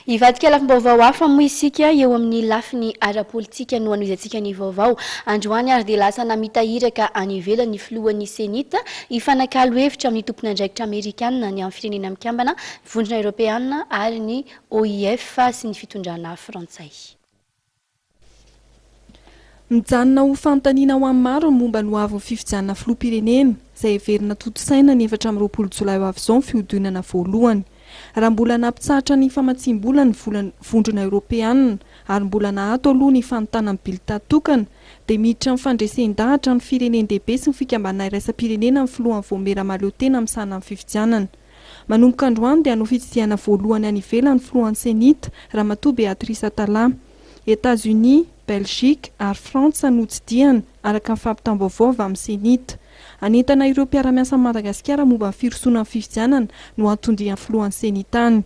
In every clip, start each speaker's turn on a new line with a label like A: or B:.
A: Ivadika lafim-baovao hafa moa isika eo amin'ny lafiny ara-politika no anoizatsika ny vaovao. Androany ary dia lasa namitahiraka any ivelany filohany CENIT hifanakalo hevitra amin'ny tompon'andraikitra amerikanina ny amin'ny firenena mikambana, vondrona eoropeanina ary ny OIF sy ny fitondrana frantsay.
B: Mijanona ho fanontaniana ho amin'ny maro momba ny hoavin'ny fifidianana filoham-pirenena izay heverina toto-saina ny 4 Jolay ho avy izao ny fihodinana voalohany. Raha mbola nampitsahatra ny famatsim-bola ny vondrona eoropeanina ary mbola nahato aloha ny fanontana amin'ny bileta tokana dia miditra amin'ny fandresen-dahatra ny firenena-dehibe sy ny fikambana iraisam-pirenena amin'ny filohany voamera maleo tena amin'ny sana amin'ny fifidianana. Manomboka androany dia hanao fitsidiana voalohany any ivelany filohany CENIT ramatoa Beatrice Tala. États-Unis, Belgique ary Frantsay no tsidiana araka ny fampitam-baovao avy amin'ny CENIT. Anentana ireo mpiara-miasa Madagasikara momba ny firosoana amin'ny fifidianana no antondrian'ny filohan'ny CENIT any.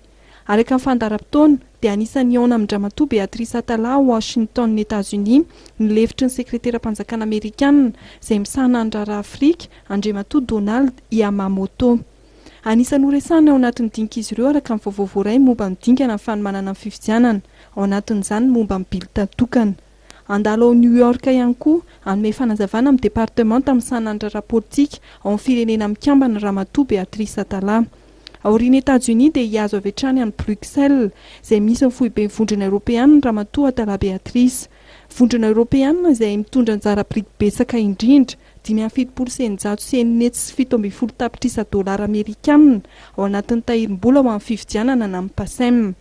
B: Araka ny fandaharam-potoana dia anisan'ny aona amin'ny ramatoa Beatrice Tala ao Washington, États-Unis, ny levitry ny sekretera-panjakana amerikanina izay misahana andrara Afrika, Andriamatoa Donald Yamamoto. Anisan'ny horesahana ao anatin'ny dinka izy ireo araka ny vaovao voaray momba ny dingana ny fanomanana amin'ny fifidianana, ao anatin'izany momba ny bileta tokana. Andalo ao New York ihany koa hanome fanazavana amin'ny departemanta amin'ny sanandrara politika ao amin'ny firenena mikambana ramatoa Beatrice Tala. Aorian'ny États-Unis dia hiazo avy hatrany any Bruxelles izay misy ny foibe vondrona eoropeanina ramatoa Tala Beatrice. Vondrona eoropeanina izay mitondra anjara biriky betsaka indrindra 5% CENIT sy $7 tapitrisa dolara amerikanina ao anatin'ny tahirim-bola ho amin'ny fifidianana na amin'ny PASEM.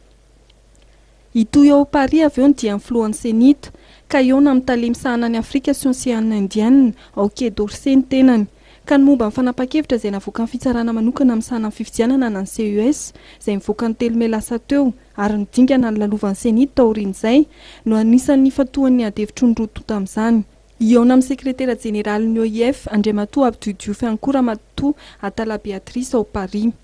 B: Itoy ao Paris avy eo ny dia ny filohan'ny CENIT ka eo na mitale misahana ny Afrika sy Oseana Indiana ao Quai d'Orsay ny tenany. Ka ny momba ny fanapa-kevitra izay navoaka ny fitsarana manokana amin'ny sana fifidianana na ny CES izay mivoaka ny 3 May lasa teo ary ny dingana ny lalovan'ny CENIT taorian'izay no anisan'ny fatohan'ny adevitry ny roa tota amin'izany. Eo na amin'ny sekretera jeneraly ny OIF Andriamatoa Abdou Diouf ihany koa ramatoa Tala Beatrice ao Paris.